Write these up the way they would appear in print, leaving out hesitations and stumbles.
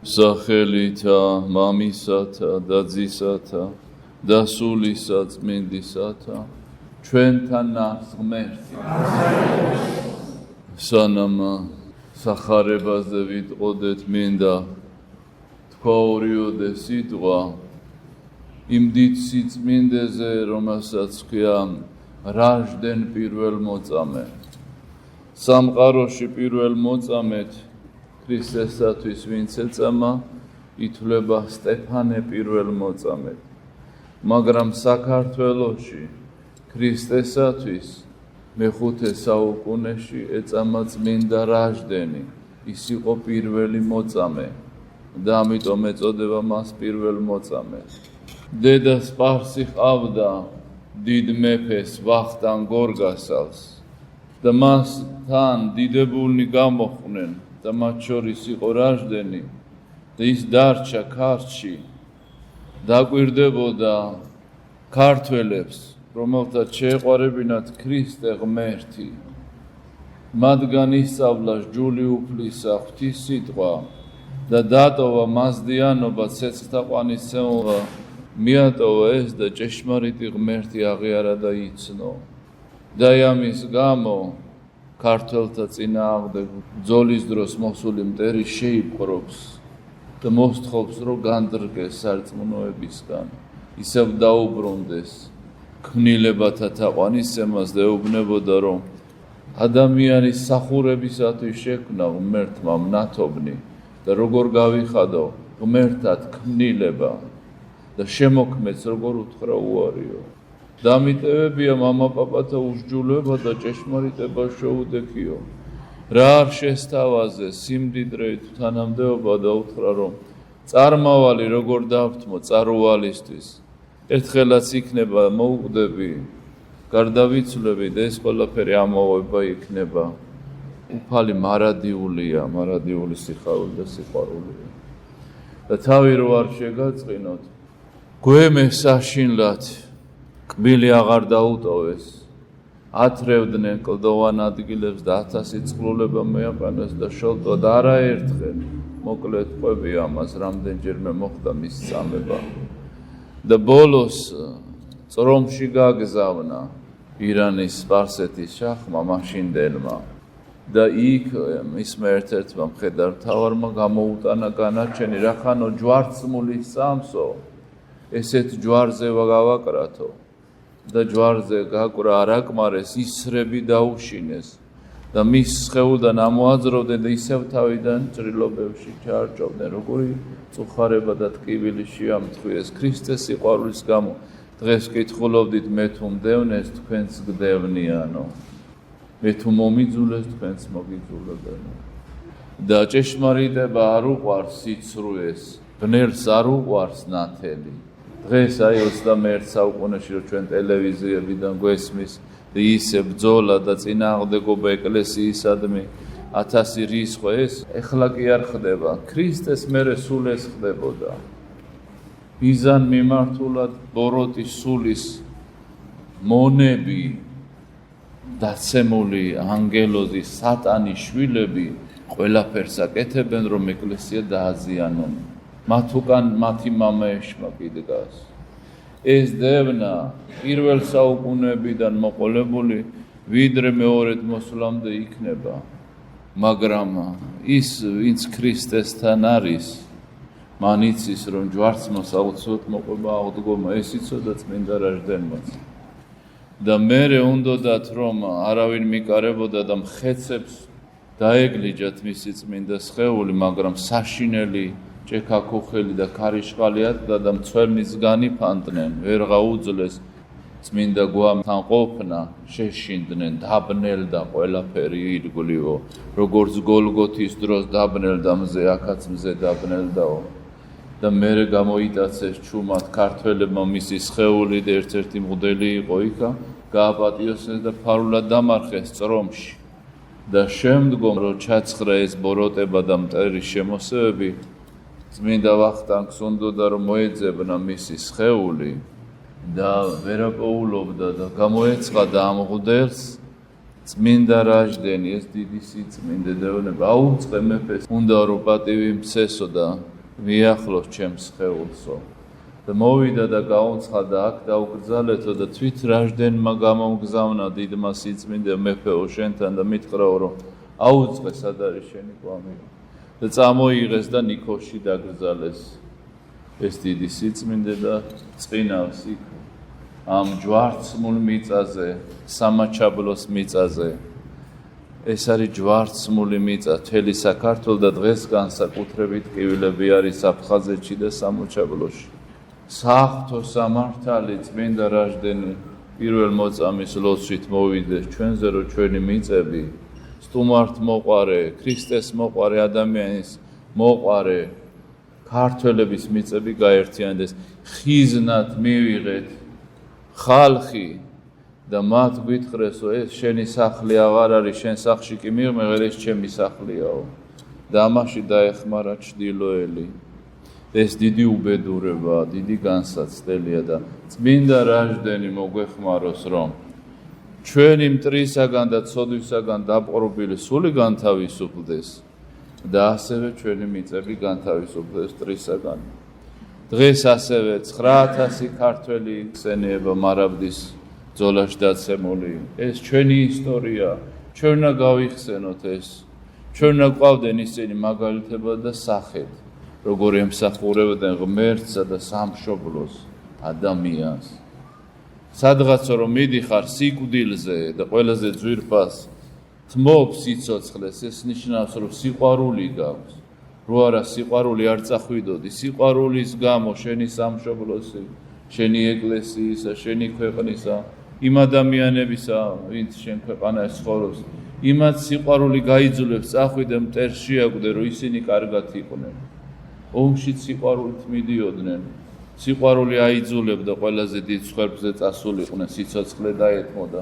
სახელითა მამისათა და ძისათა და სულისა წმინდისათა ჩვენთან ნახს ღმერთი. სანამ სახარებაზე ვიტყოდეთ მინდა თქვა ორიოდე სიტყვა იმ დიდ სიწმინდეზე, რომელსაც ქვია რაჟდენ პირველ მოწამე. სამყაროში პირველ მოწამეთ ქრისტესათვის ვინც ეწამა, ითვლება სტეფანე პირველ მოწამედ. მაგრამ საქართველოში ქრისტესათვის მეხუთე საუკუნეში ეწამა წმინდა რაჟდენი. ის იყო პირველი მოწამე და ამიტომ ეწოდება მას პირველ მოწამეს. დედა სპარსი ჰყავდა დიდ მეფეს ვახტანგ გორგასალს და მასთან დიდებულნი გამოხდნენ და მათ შორის იყო რაჟდენი და ის დარჩა ქართლში, დაკვირდებოდა ქართველებს, რომელთაც შეეყვარებინათ ქრისტე ღმერთი. მათგან ისწავლა ჯული უფლისა ღვთის სიტყვა და დატოვა მაზდიანობა, ცეცხლთაყვანისმცემლობა, მიატოვა ეს და ჭეშმარიტი ღმერთი აღიარა და იცნო. და ამის გამო ქართველთა წინააღმდეგ ბრძოლის დროს მოსული მტერი შეიპყრობს და მოსთხოვს, რომ განდრგეს სარწმუნოებისგან, ისევ დაუბრუნდეს ქმნილებათა თაყვანისცემას და ეუბნებოდა, რომ ადამიანის სახურებისათვის შექმნა ღმერთმა მნათობნი და როგორ გავიხადო ღმერთად ქმნილება და შემოქმედს როგორ უთხრა უარიო. დამიტევებია მამაპაპათა უსჯულება და ჭეშმარიტება შეუდექიო. რა არ შესთავაზე სიმდიდრე თანამდებობა და უთხრა, რომ წარმავალი როგორ დავთმო წარუვალისთვის, ერთხელაც იქნება მოუკვდები, გარდავიცვლები და ეს ყველაფერი ამოვება იქნება. უფალი მარადიულია, მარადიული სიხარული და სიყვარულია. და თავი რო არ შეგაწყინოთ, გვემე საშინლად კბილი აღარ დაუტოვეს, ათრევდნენ კლდოვან ადგილებს და 1000 წყლულება მეაყენეს და შოლტო და არაერთხელ მოკლედ ყვები ამას რამდენჯერმე მოხდა მის წამება. და ბოლოს წრომში გაგზავნა ირანის სპარსეთის შახმა მაშინდელმა და იქ მისმა ერთ-ერთმა მხედართმთავარმა გამოუტანა განაჩენი, რახანო ჯვარცმული სამსო, ესეთ ჯვარზე გავაკრათო და ჯვარზე გაკვრა არაკმარეს, ისრები დაუშინეს და მის სხეულიდან ამოაძროვდნენ და ისევ თავიდან ჭრილობებში ჩაარჭოვდნენ. როგორი წუხარება და ტკივილი შეამთხვიეს ქრისტეს სიყვარულის გამო. დღეს ვკითხულობდით, მე თუ მდევნეს თქვენც გდევნიანო, მე თუ მომიძულეს თქვენც მოგიძულებენო. და ჭეშმარიტება არ უყვარს სიცრუეს, ბნელს არ უყვარს ნათელი. დღეს აი 21 საუკუნეში რომ ჩვენ ტელევიზიებიდან გვესმის და ისე ბრძოლა და წინააღმდეგობა ეკლესიისადმი 1000 რისხვა, ეს ეხლა კი არ ხდება. ქრისტეს მერე სულ ეს ხდებოდა. მიზან მიმართულად ბოროტის სულის მონები, დაცემული ანგელოზის სატანის შვილები ყველაფერს აკეთებენ, რომ ეკლესია დააზიანონ. მათ უკან მათი მამა ეშმა კიდგას. ეს დევნა პირველ საუკუნეებიდან მოყოლებული ვიდრე მეორედ მოსვლამდე იქნება. მაგრამ ის, ვინც ქრისტესთან არის, მან იცის, რომ ჯვარცმას აუცილებლად მოყვება აღდგომა, ეს იცოდა წმინდა რაჟდენმაც. და მერე უნდოდათ, რომ არავინ მიკარებოდა და მხეცებს დაეგლიჯათ მისი წმინდა სხეული, მაგრამ საშინელი ჭექაქუხელი და ქარიშხალიათ და მცველნიც განიფანტნენ, ვერ გაუძლეს წმინდა გვამთან ყოფნა, შეშინდნენ, დაბნელდა ყველაფერი ირგვლივო, როგორც გოლგოთის დროს დაბნელდა მზე, აქაც მზე დაბნელდაო. და მერე გამოიტაცეს ჩუმად ქართველებმა მისი სხეული და ერთ-ერთი მღვდელი იყო იქა, გააპატიოსეს და ფარულად დამარხეს წრომში. და შემდგომ რომ ჩაცხრა ეს ბოროტება და მტერი შემოსევები, წმინდა ვახტანგს უნდოდა რომ მოეძებნა მისი სხეული და ვერაპოულობდა და გამოეცხადა ამ მღვდელს წმინდა რაჟდენი, ეს დიდი სიწმინდე დევნება, აუწყე მეფეს, უნდა რომ პატივი მცესო და მიახლოს ჩემს სხეულსო და მოვიდა და გაუნცხადა აქ დაუკრძალეთო და თვით რაჟდენმა გამომგზავნა დიდმა სიწმინდე მეფეო შენთან და მითხრაო რომ აუწყე სად არის შენი კვამიო და წამოიღეს და ნიქოში დაკრძალეს ეს დიდი სიწმინდე და წინავს იქ ამ ჯვარცმულ მიწაზე სამაჩაბლოს მიწაზე ეს არის ჯვარცმული მიწა მთელი საქართველო და დღეს განსაკუთრებით ტკივილები არის აფხაზეთში და სამოჩაბლოში საღვთო სამართალი წმინდა რაჟდენი პირველ მოწამის ლოცვით მოვიდეს ჩვენზე რომ ჩვენი მიწები სტუმართ მოყარე ქრისტეს მოყარე ადამიანის მოყარე ქართველების მიწები გაერთიანდეს ხიზნად მივიღეთ ხალხი და მათ გვითხრესო ეს შენი სახლი აღარ არის შენ სახლში კი მიღმეღ ეს ჩემი სახლიაო და ამაში დაეხმარა ჩრდილოელი ეს დიდი უბედურება დიდი განსაცდელია და წმინდა რაჟდენი მოგვეხმაროს რომ ჩვენი მტრისაგან და ცოდვისაგან დაპყრობილი სული განთავისუფლდეს და ასევე ჩვენი მიწები განთავისუფლდეს მტრისაგან დღეს ასევე 9000 ქართველი ხსენიება მარაბდის ძოლაში დაცემული ეს ჩვენი ისტორია ჩვენ უნდა გავიხსენოთ ეს ჩვენ უნდა გვყავდნენ ისინი მაგალითება და სახეთ როგორ ემსახურებდნენ ღმერთსა და სამშობლოს ადამიანს სადღაცო რომ მიდიხარ სიკვდილზე და ყველაზე ძვირფას თმობს სიცოცხლეს ეს ნიშნავს რომ სიყვარული გაქვს რო არა სიყვარული არ წახვიდოდი სიყვარულის გამო შენი სამშობლოსი შენი ეკლესიისა შენი ქვეყნისა იმ ადამიანებისა ვინც შენ ქვეყანაში ცხოვრობს იმათ სიყვარული გაიძულებს წახვიდე მტერში აკვდე რომ ისინი კარგად იყვნენ ომში სიყვარულით მიდიოდნენ სიყვარული აიძულებდა ყველაზე დიდ სხვერპზე წასულიყვნენ სიცოცხლე დაეთმოდა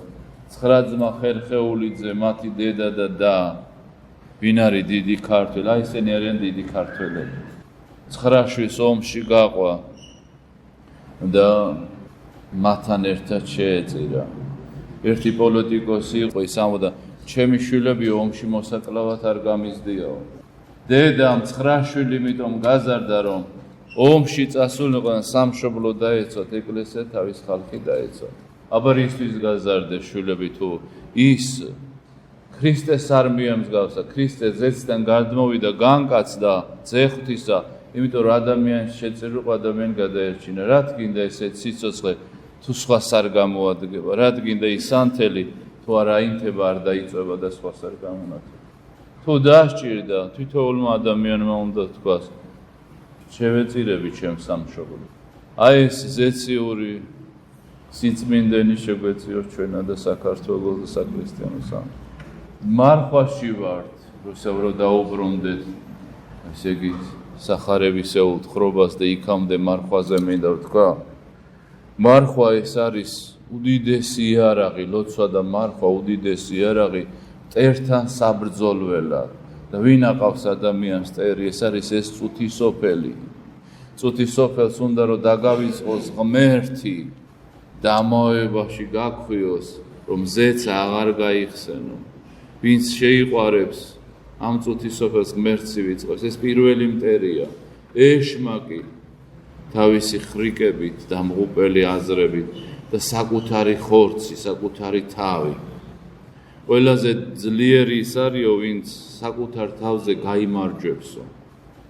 9 ძმა ხერხეულიძე მათი დედა და ვინ არის დიდი ქართველი აი ესენი არიან დიდი ქართველები 9 შვილს ომში გაყვა და მათთან ერთად შეეწირა ერთი პოლიტიკოსი იყო ის ამბობდა ჩემი შვილები ომში მოსაკლავად არ გამიზდიაო დედამ 9 შვილი მიტომ გაზარდა რომ ომში წასულიყვნენ სამშობლო დაეცოთ ეკლესია თავის ხალხი დაეცოთ აბა რისთვის გაზარდა შვილები თუ ის ქრისტეს არმია მსგავსა ქრისტე ზეციდან გადმოვიდა განკაცდა ძეხვთისა იმიტომ რომ ადამიანს შეწირვა ადამიანი გადაერჩინა რა თქინდა ესე სიცოცხლე თუ სხვას არ გამოადგება რა თქინდა ის ანთელი თუ არა ინთება არ დაიწובה და სხვას არ გამონათება თუ დასჭირდა თითოეულმა ადამიანმა უნდა თქვას შევეწირები ჩემს სამშობლოს აი ეს ზეციური სიწმინდენი შეგვეციოს ჩვენა და საქართველოს და საქრისტიანო სამყაროს მარხვაში ვართ რუსევრო დაუბრუნდეთ ესე იგი სახარებისეულ თხრობას და იქამდე მარხვაზე მინდა ვთქვა მარხვა ეს არის უდიდესი იარაღი ლოცვა და მარხვა უდიდესი იარაღი მტერთან საბრძოლველად და ვინ აყავს ადამიანს მტერი ეს არის ეს წუთი სოფელი წუთი სოფელს უნდა რომ დაგავიწყოს ღმერთი დამოებაში გაქვიოს რომ ზეცა აღარ გაიხსენო ვინც შეიყვარებს ამ წუთი სოფელს ღმერთი ვიწყოს ეს პირველი მტერია ეშმაკი თავისი ხრიკებით და მღუპელი აზრებით და საკუთარი ხორცი საკუთარი თავი ყველაზე ძლიერი ის არისო ვინც საკუთარ თავზე გაიმარჯვებსო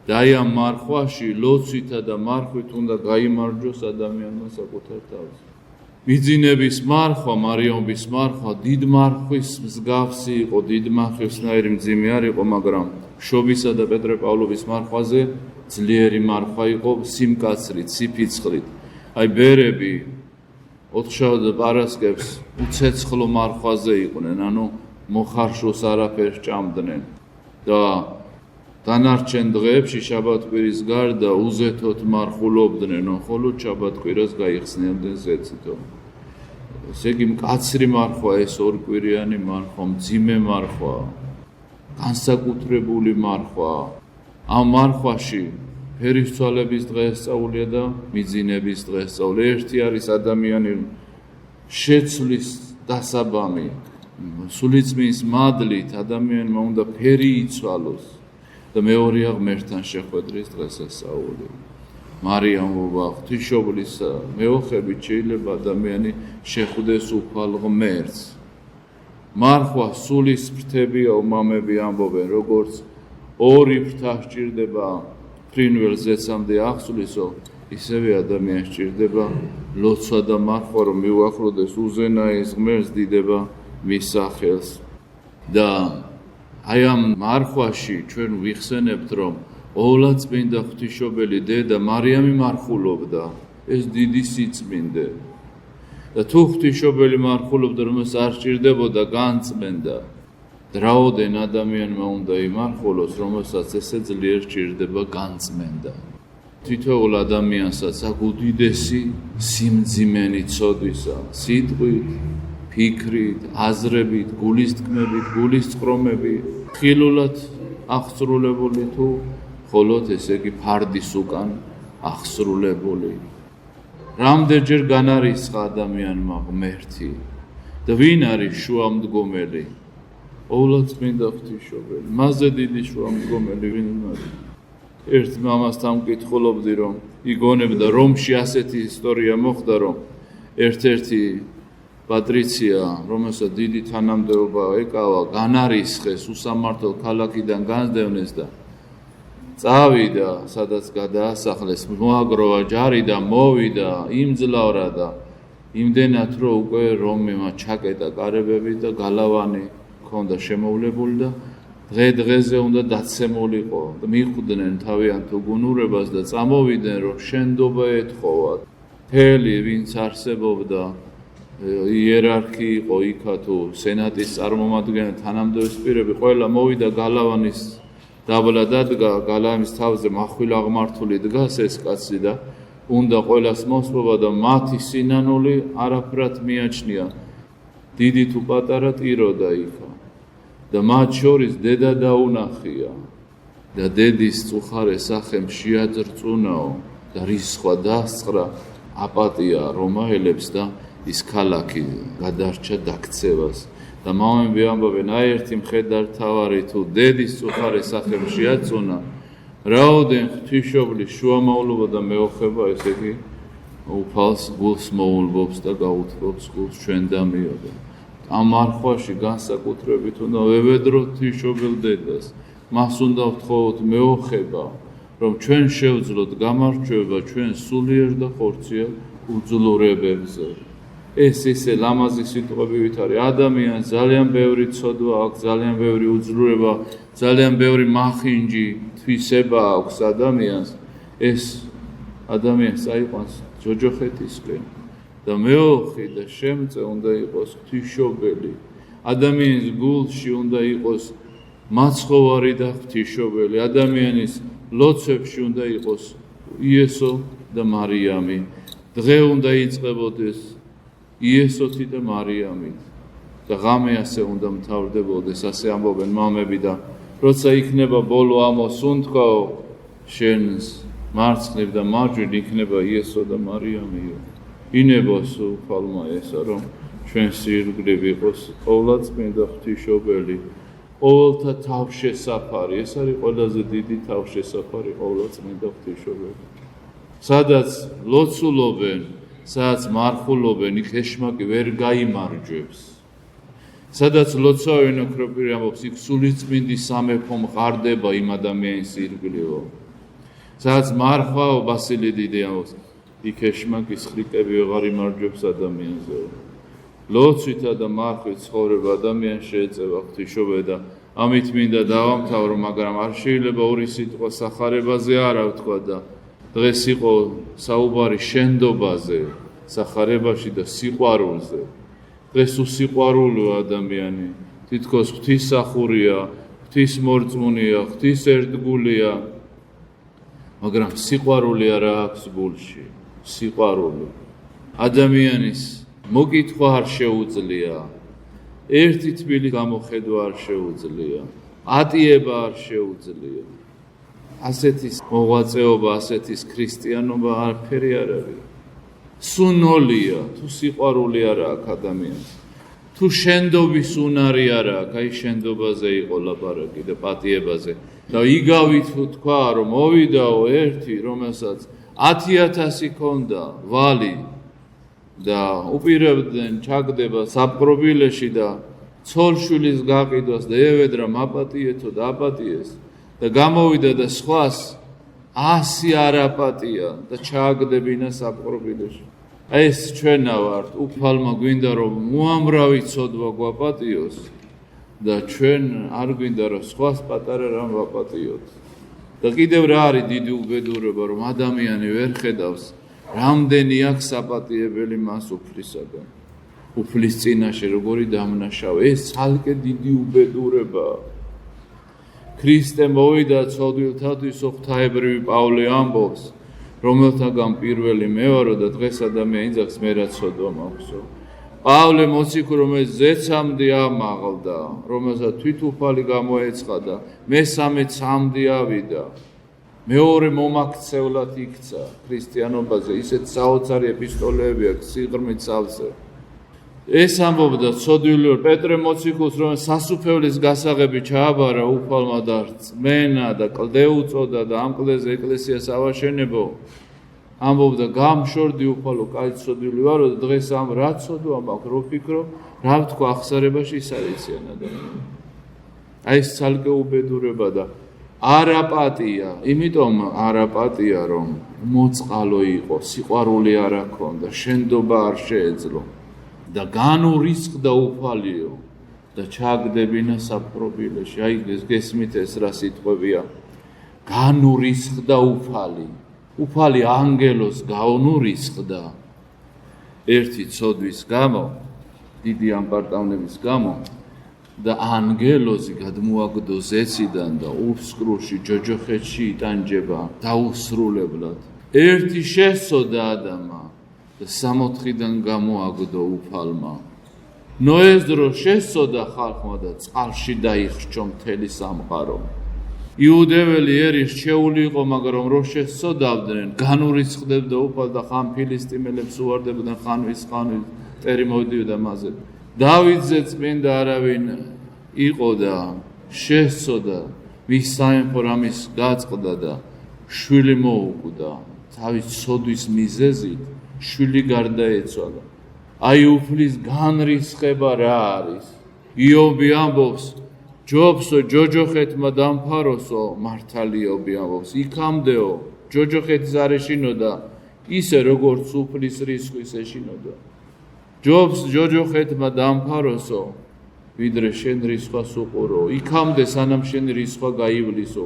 და აი ამ მარხვაში ლოცვითა და მარხვით უნდა გაიმარჯვოს ადამიანმა საკუთარ თავზე მიძინების მარხვა მარიამის მარხვა დიდ მარხვის მსგავსი იყო დიდ მარხვისნაირი მძიმე არ იყო მაგრამ შობისა და პეტრე პავლოვის მარხვაზე ძლიერი მარხვა იყო სიმკაცრით სიფიცხლით აი ბერები ოთხშაბათ და პარასკევს უცეცხლო მარხვაზე იყვნენ ანუ მოხარშოს არაფერს ჭამდნენ და დანარჩენ დღეებში შაბათკვირის გარდა უზეთოთ მარხულობდნენ ხოლო შაბათკვირას გაიხსნებდნენ ზეცითო ესე იგი მკაცრი მარხვა ეს ორკვირიანი მარხვა მძიმე მარხვა განსაკუთრებული მარხვა ამ მარხვაში ფერისცვალების დღესწაულია და მიძინების დღესწაული ერთი არის ადამიანი შეცვლის დასაბამი სულიწმის მადლით ადამიანმა უნდა ფერი იცვალოს და მეორეა ღმერთთან შეხვედრის დღესასწაული. მარიამობა ღვთისმშობლისა მეოხებით შეიძლება ადამიანი შეხვდეს უფალ ღმერთს. მარხვა სულის ფრთებია უმამები ამბობენ, როგორც ორი ფრთა სჭირდება ფრინველს ზეცამდე აღსვლისო, ისევე ადამიანს სჭირდება ლოცვა და მარხვა, რომ მიუახლოვდეს უზენაეს ღმერთს დიდება მის სახელს. და აი ამ მარხვაში ჩვენ ვიხსენებთ, რომ ოვლაწმინდა ღვთისმშობელი დედა მარიამი მარხულობდა, ეს დიდი სიწმინდე. და თუ ღვთისმშობელი მარხულობდა, რომელსაც არ სჭირდებოდა განწმენდა, რაოდენ ადამიანმა უნდა იმარხულოს, რომელსაც ესე ძლიერ სჭირდება განწმენდა. თითოეულ ადამიანსაც აქვს უდიდესი სიმძიმენი ცოდვისა, სიტყვით, ფიქრით, აზრებით, გულისთქმებით, გულისწყრომებით, ხილულად აღსრულებული თუ ხოლოდ ესე იგი ფარდის უკან აღსრულებული. რამდენჯერ განარისხა ადამიანმა ღმერთი და ვინ არის შუამდგომელი? ოვლაწმინდა ღვთისმშობელი. მასზე დიდი შუამდგომელი ვინ არის? ერთ მამასთან მკითხულობდი, რომ იგონებდა რომში ასეთი ისტორია მოხდა, რომ ერთ-ერთი პატრიცია, რომელსაც დიდი თანამდებობა ეკავა, განარისხეს, უსამართლო ქალაქიდან განსდევნეს და წავიდა, სადაც გადაასახლეს, მოაგროვა ჯარი და მოვიდა, იმძლავრა და იმდენად, რომ უკვე რომმა ჩაკეტა კარებები და გალავანი ჰქონდა შემოვლებული და დღე-დღეზე უნდა დაცემულიყო. მიხვდნენ თავიანთ უგუნურებას და წამოვიდნენ, რომ შენდობა ეთხოვათ. მთელი ვინც არსებობდა, იერარქი იყო იქა თუ სენატის წარმომადგენელი, თანამდებობის პირები, ყველა მოვიდა გალავანის დაბლა დადგა, გალავნის თავზე מחვილა აღმართული დგას ეს კაცი და უნდა ყველას მოსპობა და მათი სინანული არაფრად მიაჩნია. დიდი თუ პატარა ტიროდა იქა. და მათ შორის დედა დაუნახია და დედის წუხარე სახემ შეაძრწუნაო და რისხვა დასწრა აპატია რომაელებს და ის ქალაქი გადარჩა დაქცევას. და მამები ამბობენ, აი ერთი მხედართავარი თუ დედის წუხარე სახემ შეაწუნა, რაოდენ ღვთისმშობლის შუამავლობა და მეოხება, ესე იგი უფალს გულს მოულბობს და გაუთბობს გულს ჩვენ დამიოდა. ამ მარხვაში განსაკუთრებით უნდა ვევედროთ ღვთისმშობელ დედას. მას უნდა ვთხოვოთ მეოხება, რომ ჩვენ შევძლოთ გამარჯვება ჩვენ სულიერ და ხორციელ უძლურებებზე. ეს ისე ლამაზი სიტყვებით არის. ადამიანს ძალიან ბევრი ცოდვა აქვს, ძალიან ბევრი უძლურება, ძალიან ბევრი მახინჯი, თვისება აქვს ადამიანს. ეს ადამიანს აიყვანს ჯოჯოხეთისკენ. და მეოხი და შემწე უნდა იყოს ღვთისმშობელი. ადამიანის გულში უნდა იყოს მაცხოვარი და ღვთისმშობელი. ადამიანის ლოცვებში უნდა იყოს იესო და მარიამი. დღე უნდა იწყებოდეს იესოთი და მარიამით. და ღამე ასე უნდა მთავრდებოდეს, ასე ამბობენ მამები და როცა იქნება ბოლო ამოსუნთქაო, შენს მარცხნივ და მარჯვნივ იქნება იესო და მარიამიო. ინებოს უფალმა ესა, რომ ჩვენს ირგვლივ იყოს ყოვლადწმინდა ღვთისმშობელი, ყოველთა თავშესაფარი. ეს არის ყველაზე დიდი თავშესაფარი, ყოვლადწმინდა ღვთისმშობელი. სადაც ლოცულობენ, სადაც მარხულობენ, იქ ეშმაკი ვერ გაიმარჯვებს. სადაც ლოცვავენ ოქროპირი ამბობს, იქ სულიწმინდის სამეფო მყარდება იმ ადამიანის ირგვლივო. სადაც მარხვაო ბასილი დიდი ამბობს, იქ ეშმაკის ხრიკები ვეღარ იმარჯვებს ადამიანზე. ლოცვითა და მარხვით ცხოვრება ადამიანს შეეწევა ღვთისმშობელი და ამით მინდა დავამთავრო, მაგრამ არ შეიძლება ორი სიტყვა სახარებაზე არა ვთქვა და დღეს იყო საუბარი შენდობაზე, სახარებაში და სიყვარულზე. დღეს უსიყვარულოა ადამიანი, თითქოს ღვთისმსახურია, ღვთისმორწმუნეა, ღვთისერთგულია, მაგრამ სიყვარული არა აქვს გულში. სიყვარული. ადამიანის მოკითხვა არ შეუძლია, ერთი თბილი გამოხედვა არ შეუძლია, ატიება არ შეუძლია. ასეთის მოღვაწეობა, ასეთის ქრისტიანობა არაფერი არ არის. სუნოლია, თუ სიყვარული არ აქვს ადამიანს. თუ შენდობის უნარი არ აქვს, აი შენდობაზე იყო ლაპარაკი და პატიებაზე. და იგავით თქვა, რომ მოვიდაო ერთი, რომელსაც 10,000 ჰქონდა ვალი და უპირებდნენ ჩაგდება საპყრობილეში და ცოლშვილის გაყიდვას და ევედრა მაპატიეთო და აპატიეს და გამოვიდა და სხვას 100 არ აპატია და ჩააგდებინა საპყრობილეში. აი ეს ჩვენა ვართ, უფალმა გვინდა რომ უამრავი ცოდვა გვაპატიოს და ჩვენ არ გვინდა რომ სხვას პატარა რამ ვაპატიოთ. და კიდევ რა არის დიდი უბედურება, რომ ადამიანი ვერ ხედავს რამდენი აქვს საპატიებელი მას უფლისაგან. უფლის წინაშე როგორი დამნაშავე, ეს ცალკე დიდი უბედურებაა. ქრისტე მოვიდა ცოდვილთათვის ღვთაებრივი პავლე ამბობს, რომელთაგან პირველი მე ვარო და დღეს ადამიანი იძახს მე რაც ცოდვა მაქვსო. პავლე მოციქი რომელიც ზეცამდე ამაღლდა, რომელსაც თვითუფალი გამოეცხადა, მესამე ცამდე ავიდა, მეორე მომაქცევლად იქცა ქრისტიანობაზე, ისეთ საოცარი ეპისტოლეები აქვს სიღრმით სავსე. ეს ამბობდა ცოდვილი პეტრე მოციქულს, რომელიც სასუფეველის გასაღები ჩააბარა უფალმა და რწმენა და კლდე უწოდა და ამ კლდეზე ეკლესიას ავაშენებო. ამბობდა გამშორდი უფალო, კაი ცოდვილი ვარო და დღეს ამ რა ცოდვა მაქვს, რო ფიქრობ, რა ვთქვა ახსარებაში ის არ იციან ადამიანი. აი ეს ცალკე უბედურება და არაპატია, იმიტომ არაპატია, რომ მოწყალო იყო, სიყვარული არ აქონდა, შენდობა არ შეეძლო. და განურისხდა უფალიო და ჩაგდებინა საპყრობილეში. აი გესმით ეს რა სიტყვებია. განურისხდა უფალი. უფალი ანგელოს განურისხდა ერთი ცოდვის გამო, დიდი ამპარტავნების გამო და ანგელოზი გადმოაგდო ზეციდან და უსკრუში ჯოჯოხეთში იტანჯება დაუსრულებლად. ერთი შესწოდა ადამა და 64-დან გამოაგდო უფალმა. ნოეს დრო შესწოდა ხალხმა და წყალში დაიხრჩო მთელი სამყარო. იუდეველი ერი რჩეული იყო, მაგრამ რო შესწოდავდნენ, განურისხდებდა უფალ და ხან ფილისტიმელებს უვარდებდნენ, ხანვის ტერი მოდიოდა მასზე. დავითზე წმინდა არავინ იყო და შესწოდა, მის სამეფო რამის გაწყდა და შვილი მოუკვდა. თავის ცოდვის მიზეზით შვილი გარდაეცვალა. აი უფლის განრისხება რა არის? იობი ამბობს, ჯობსო ჯოჯოხეთმა დამფაროსო, მართალიობი ამბობს, იქამდეო ჯოჯოხეთის არ ეშინოდა, ისე როგორც უფლის რისხვის ეშინოდა. ჯობს ჯოჯოხეთმა დამფაროსო, ვიდრე შენ რისხვას უყურო, იქამდე სანამ შენი რისხვა გაივლისო.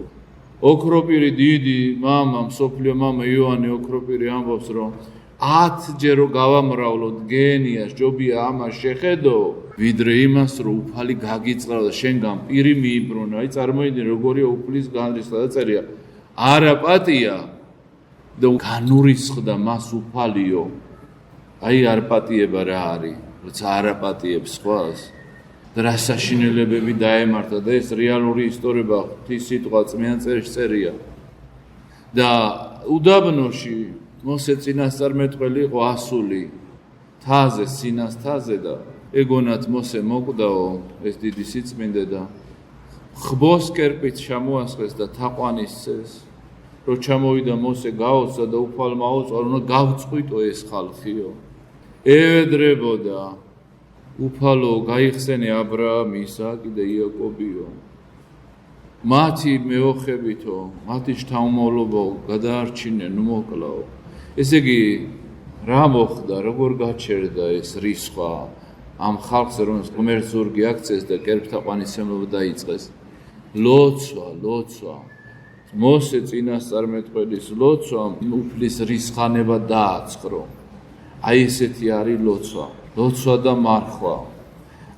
ოქროპირი დიდი მამა, მსოფლიო მამა იოანე ოქროპირი ამბობს, რომ 10-ჯერ რო გავამრავლოთ გენიას, ჯობია ამას შეხედო, ვიდრე იმას, რომ უფალი გაგიწყრა და შენგან პირი მიიბრუნა. აი წარმოიდგინე როგორია უფლის განრისხვა და წერია. არაპატია და განურისხდა მას უფალიო. აი არპატიება რა არის, როცა არაპატიებს სხვას და რა საშინელებები დაემართა და ეს რეალური ისტორია ღვთის სიტყვა წმინდა წერში წერია. და უდაბნოში მოსე წინასწარმეტყველი იყო ასული თაზე, სინას თაზე და ეგონათ მოსე მოკვდაო ეს დიდი სიწმინდე და ხბოს კერპით ჩამოასხეს და თაყვანის წეს. რო ჩამოვიდა მოსე გაოცდა და უფალმა აუწყო, რომ გავწყვიტო ეს ხალხიო. ევედრებოდა უფალო გაიხსენე აბრაამი, ისააკი და იაკობიო. მათი მეოხებითო, მათი შთამომავლობა გადაარჩინე, ნუ მოკლაო. ესე იგი, რა მოხდა, როგორ გაჩერდა ეს რისხვა ამ ხალხზე, რომელსაც ღმერთზურგი აქცეს და კერპთაყვანისმცემლობა დაიწყეს. ლოცვა. მოსე წინასწარმეტყველის ლოცვა უფლის რისხანება დააწყრო. აი ესეთი არის ლოცვა და მარხვა.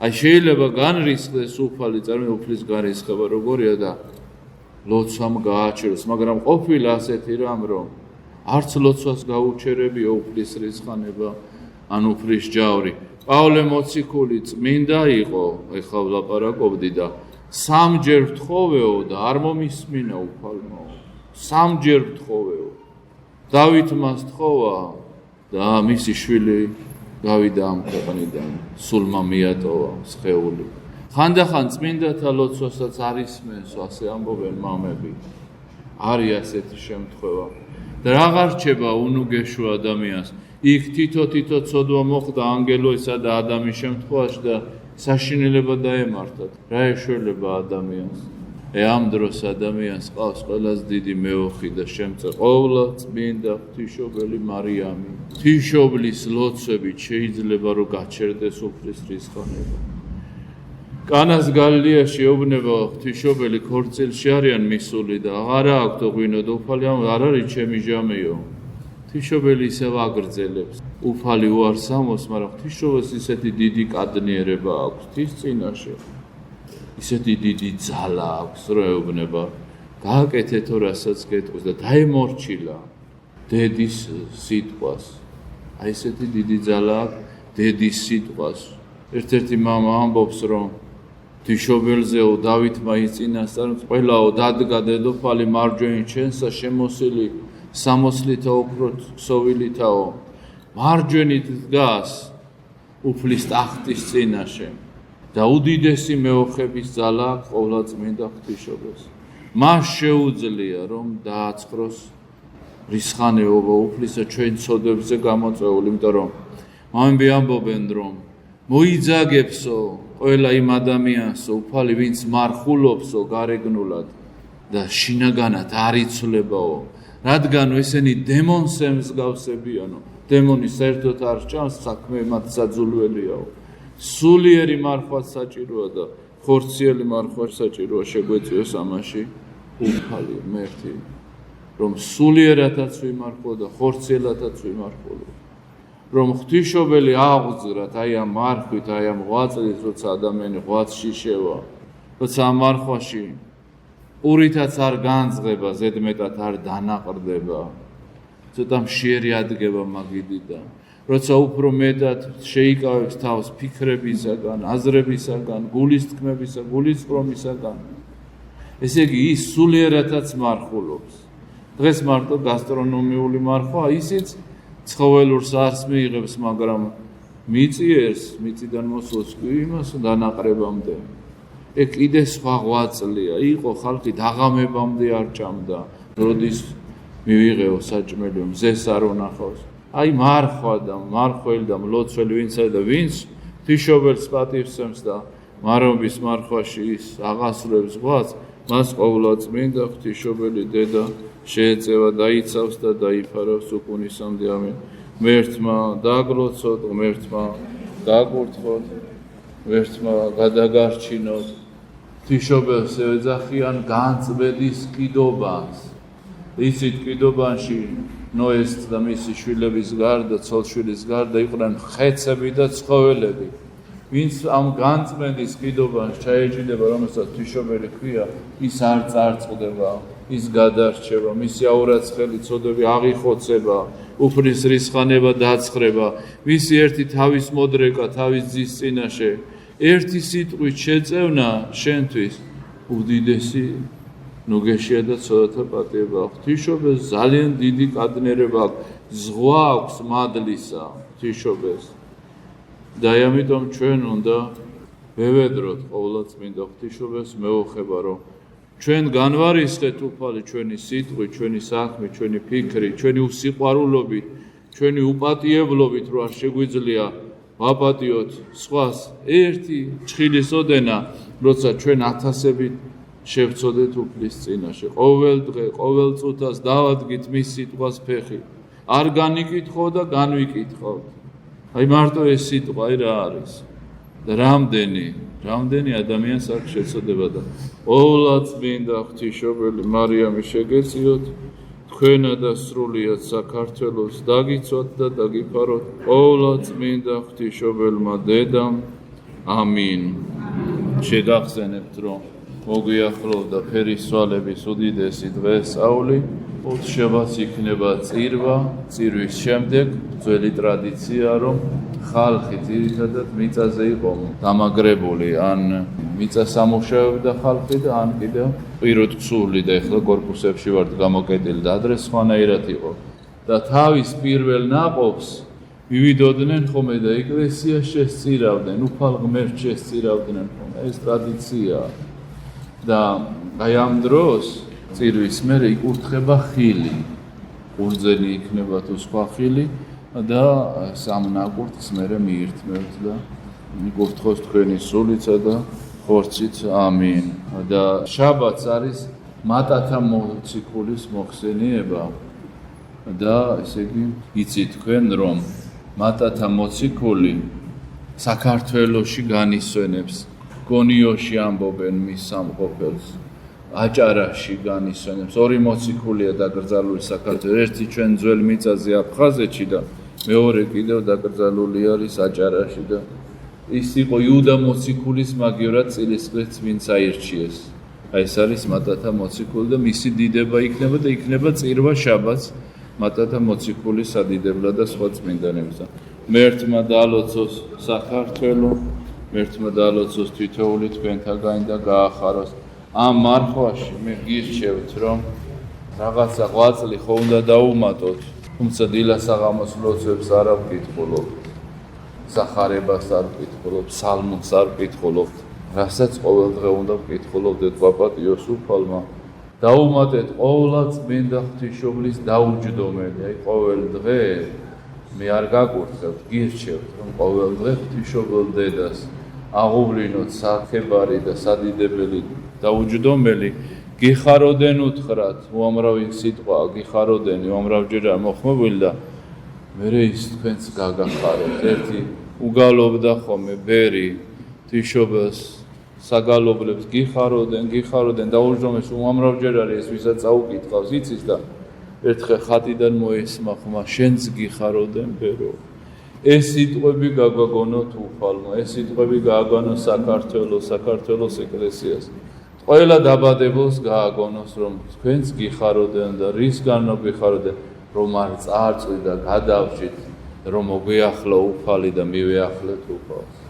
აი შეიძლება განრისხდეს უფალი, წარმოიდგინე უფლის განრისხება როგორია და ლოცვამ გააჩეროს, მაგრამ ყოფილა ასეთი რამ, რომ არც ლოცვას გაუჩერებია უფლის რისხანება, ან უფლის ჯავრი. პავლე მოციქული წმინდა იყო, ეხლა ვლაპარაკობდი და 3-ჯერ ვთხოვეო და არ მომისმინა უფალმა. 3-ჯერ ვთხოვეო. დავით მას თხოვა და მისი შვილი გავიდა ამ ქვეყნიდან, სულმა მიატოვა სხეული. ხანდახან წმინდათა ლოცვასაც არ ისმენს, ასე ამბობენ მამები. არის ასეთი შემთხვევა. და აღარ რჩება უნუგეშო ადამიანს. იქ თითო ცოდვა მოხდა ანგელოისა და ადამის შემთხვევაში და საშინელება დაემართათ. რა ეშველება ადამიანს? ამ დროს ადამიანს ყავს ყველაზე დიდი მეოხი და შემწე ყოვლა წმინდა ღვთისმშობელი მარიამი. ღვთისმშობლის ლოცვებით შეიძლება რომ გაჩერდეს უფლის რისხანება. კანას გალილეაში ეუბნება ღვთისმშობელი ქორწილში არიან მისული და აღარა აქვთ ღვინო და უფალი არ არის ჩემი ჟამეო. ღვთისმშობელი ისევ აგრძელებს. უფალი უარს ამოს, მაგრამ ღვთისმშობელს ისეთი დიდი კადნიერება აქვს ღვთის წინაშე. ისეთი დიდი ძალა აქვს, რომ ეუბნება, გააკეთეთო რასაც გეტყვის და დაემორჩილა დედის სიტყვას. აი ესეთი დიდი ძალა აქვს დედის სიტყვას. ერთ-ერთი მამა ამბობს, რომ ღვთისმშობელზეო დავითმა იწინასწარ, ყველაო დადგა დედოფალი მარჯვენა ჩვენსა შემოსილი სამოსლითა ოქროთ ქსოვილითაო, მარჯვენით დგას უფლის ტახტის წინაშე. და უდიდესი მეოხების ძალა ყოვლადწმინდა ღვთისმშობელს. მას შეუძლია რომ დააცხროს რისხანეობა უფლისა ჩვენ ცოდვებზე გამოწვეული, იმიტომ რომ მამები ამბობენ რომ მოიძაგებსო ყველა იმ ადამიანსო უფალი ვინც მარხულობსო გარეგნულად და შინაგანად არ იცვლებაო, რადგან ესენი დემონს ემსგავსებიანო, დემონი საერთოდ არ ჭამს, საქმე მათ საძულველიაო. სულიერი მარხვაც საჭიროა და ხორციელი მარხვაც საჭიროა შეგვეწიოს ამაში უფალი მერთი, რომ სულიერათაც ვიმარხო და ხორციელათაც ვიმარხო, რომ ღვთისმშობელი აღძრათ აი ამ მარხვით, აი ამ ღვაწლით, როცა ადამიანი ღვაწლში შევა, როცა ამ მარხვაში ყურითაც არ განძღება, ზედმეტად არ დანაყრდება, ცოტა მშიერი ადგება მაგიდიდან. როცა უფრო მეტად შეიკავებს თავს ფიქრებისაგან, აზრებისაგან, გულის თქმებისა, გულის წრომისაგან. ესე იგი, ის სულიერათაც მარხულობს. დღეს მარტო გასტრონომიული მარხვა, ისიც ცხოველურს არს მიიღებს, მაგრამ მიწიერს, მიწიდან მოსულს კი იმას დანაყრებამდე. ეგ კიდე სხვა ღვაწლია. იყო ხალხი დაღამებამდე არ ჭამდა, როდის მივიღეო საჭმელი, მზეს არ უნახავს. აი მარხვა და მარხველი და მლოცველი ვინცა და ვინც ღვთისმშობელს პატივსცემს და მარობის მარხვაში ის აღასრულებს ღვაწლს, მას ყოვლადწმინდა ღვთისმშობელი დედა შეეწევა, დაიცავს და დაიფარავს უკუნისამდე. ამინ. ღმერთმა დაგლოცოთ, ღმერთმა გაკურთხოთ, ღმერთმა გადაგარჩინოთ. ღვთისმშობელს ეძახიან განწმენდის კიდობას. ისიც კიდობანში ნოეს და მისი შვილების გარდა, ცოლშვილის გარდა იყვნენ ხეცები და ცხოველები. ვინც ამ განწმენდის კიდობას ჩაეჯიდება, რომელსაც ღვთისმშობელი ქვია, ის არ წარწყდება, ის გადარჩება, მისი აურაცხელი ცოდვები აღიხოცება, უფლის რისხანება დაცხრება, მისი ერთი თავის მოდრეკა თავის ძის წინაშე, ერთი სიტყვით შეწევნა შენთვის უდიდესი ნუგეშია და ცოდათა პატიება. ღვთისმშობელს ძალიან დიდი კადნიერება აქვს, ზღვა აქვს მადლისა ღვთისმშობელს. და ამიტომ ჩვენ უნდა ვევედროთ ყოვლადწმინდა ღვთისმშობელს მეუხება, რომ ჩვენ განვარისხეთ უფალი ჩვენი სიტყვით, ჩვენი საქმით, ჩვენი ფიქრით, ჩვენი უსიყვარულობით, ჩვენი უპატიებლობით, რომ არ შეგვიძლია ვაპატიოთ სხვას ერთი ჩხილის ოდენა, როცა ჩვენ ათასებით შევწოდეთ უფლის წინაშე. ყოველ დღე, ყოველ წუთას დავადგით მის სიტყვას ფეხი. არ განიკითხო და განვიკითხავთ. აი მარტო ეს სიტყვა რა არის? და რამდენი ადამიანს აქვს შეწოდება და ყოვლადწმინდა ღვთისმშობელი მარიამი შეგეწიოთ, თქვენა და სრულიად საქართველოს დაგიცვათ და დაგიფაროთ ყოვლადწმინდა ღვთისმშობელმა დედამ. ამინ. შეგახსენებთ, რომ მოგვიახლოვდა ფერისვალების უდიდესი დღესწაული, უთშებას იქნება წირვა, წირვის შემდეგ ძველი ტრადიცია, რომ ხალხი ძირითადად მიწაზე იყო დამაგრებული, ან მიწას ამუშავებდა ხალხი და ან კიდევ პიროდ ქსული და ეხლა კორპუსებში ვართ გამოკეტილი და ადრე სხვანაირად იყო. და თავის პირველ ნაყოფს მივიდოდნენ ხოლმე და ეკლესიას შესწირავდნენ, უფალ ღმერთს შესწირავდნენ ხოლმე, ეს ტრადიციაა. და აი ამ დროს წირვის მერე იკურთხება ხილი, ყურძენი იქნება თუ სხვა ხილი და სამ ნაკურთხს მერე მიირთმევთ და იკურთხოს თქვენი სულიცა და ხორცით, ამინ. და შაბათს არის მატათა მოციქულის მოხსენიება და ესე იგი იცით თქვენ რომ მატათა მოციქული საქართველოში განისვენებს, გონიოში ამბობენ მის სამყოფელს, აჭარაში განისვენებს, ორი მოციქულია დაკრძალული საქართველოში, ერთი ჩვენ ძველ მიწაზე აფხაზეთში და მეორე კიდევ დაკრძალული არის აჭარაში და ის იყო იუდა მოციქულის მაგივრად წილისყრით ვინც აირჩიეს. აი ეს არის მატათა მოციქული და მისი დიდება იქნება და იქნება წირვა შაბათს მატათა მოციქულის სადიდებლად და სხვა წმინდანებისა. მერთმა დაალოცოს საქართველო, მერთმა დაალოცოს თითოეული თქვენთაგანი და გაახაროს. ამ მარხვაში მე გირჩევთ რომ რაღაცა ღვაწლი ხო უნდა დაუმატოთ, თუმცა დილას აღამოს ლოცვებს არ ავკითხულობთ, სახარებას არ ვკითხულობთ, სალმონს არ ვკითხულობთ, რასაც ყოველდღე უნდა ვკითხულობდეთ პაპატიოს უფალმა. დაუმატეთ ყოვლა წმინდა ღვთისმშობლის დაუჯდომელი, აი ყოველ დღე მე არ გაკურთხებთ, გირჩევთ რომ ყოველ დღე ღვთისმშობელ დედას აღუვლინოთ საქებარი და სადიდებელი დაუჯდომელი, გიხაროდენ უთხრათ, უამრავი სიტყვაა გიხაროდენი, უამრავჯერაა მოხმობილი და მერე ის თქვენს გაგახაროთ. ერთი უგალობდა ხოლმე ბერი ღვთისმშობელს საგალობლებს გიხაროდენ დაუჯდომეს უამრავჯერ არის ეს ვისაც წაუკითხავს იცის და ერთხელ ხატიდან მოესმა ხმა შენც გიხაროდენ ბერო. ეს სიტყვები გაგვაგონოთ უფალმა, ეს სიტყვები გააგონოს საქართველოს ეკლესიას. ყველა დაბადებულს გააგონოს რომ თქვენც გიხაროდენ და რისგან გიხაროდენ, რომ არ წარწვი და გადავჭით, რომ მოგეახლა უფალი და მივეახლეთ უფალს.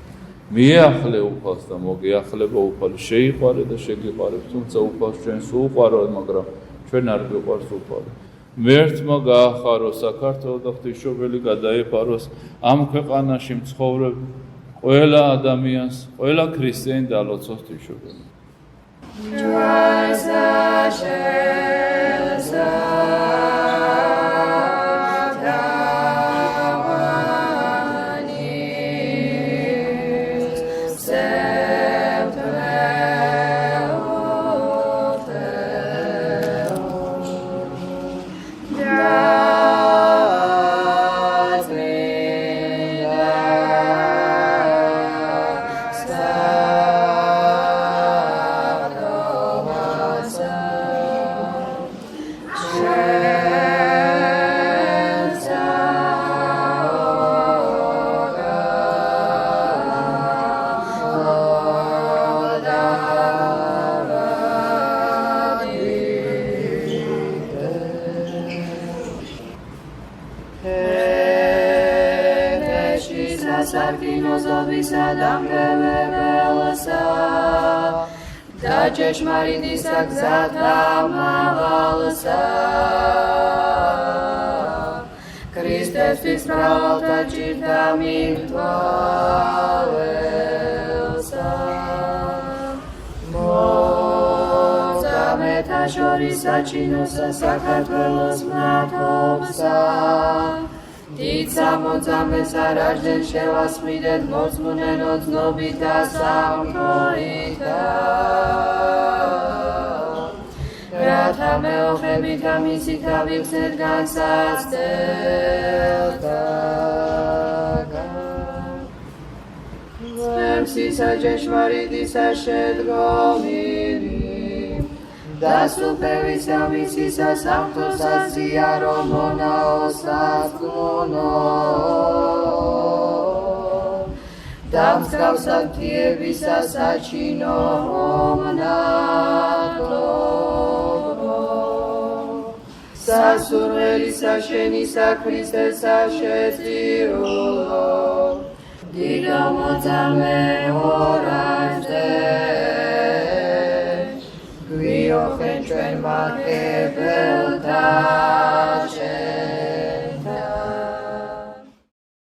მიეახლე უფალს და მოგეახლება უფალი, შეიყვარე და შეგიყვარებს, თუმცა უფალს ჩვენ სულ უყვარვთ, მაგრამ ჩვენ არ გვიყვარს უფალი. მერთმა გაახაროს საქართველო და ღვთისმშობელი გადაეფაროს ამ ქვეყანაში მცხოვრებ ყველა ადამიანს, ყველა ქრისტიანი დაალოცოს ღვთისმშობელი. ჭეშმარიტისა გზათა მაღალსა ქრისტესთვის მრავალთა ჭირთა მიმთვალელსა მოწამეთა შორის საჩინოსა საქართველოს მნათობსა დიდ სამოწამეს არ აჯდენ შევასმიდეთ მოწმუნენ ოცნობით და სამთორითა რათა მეოხებით ამისი თავიხსნეთ განსაცდელთაგან ძმებსისა ჭეშმარიტისა შედგომილი და სუფევისა მისისა სამთოსა ზიარო მონაოსას გუნო და მსგავსად თიებისა საჩინო მომნათლო სასურველისა შენისა ქრისტესა შეწირულო დიდო მოწამე ორაჟდე გვიოხენ ჩვენ მატებელთა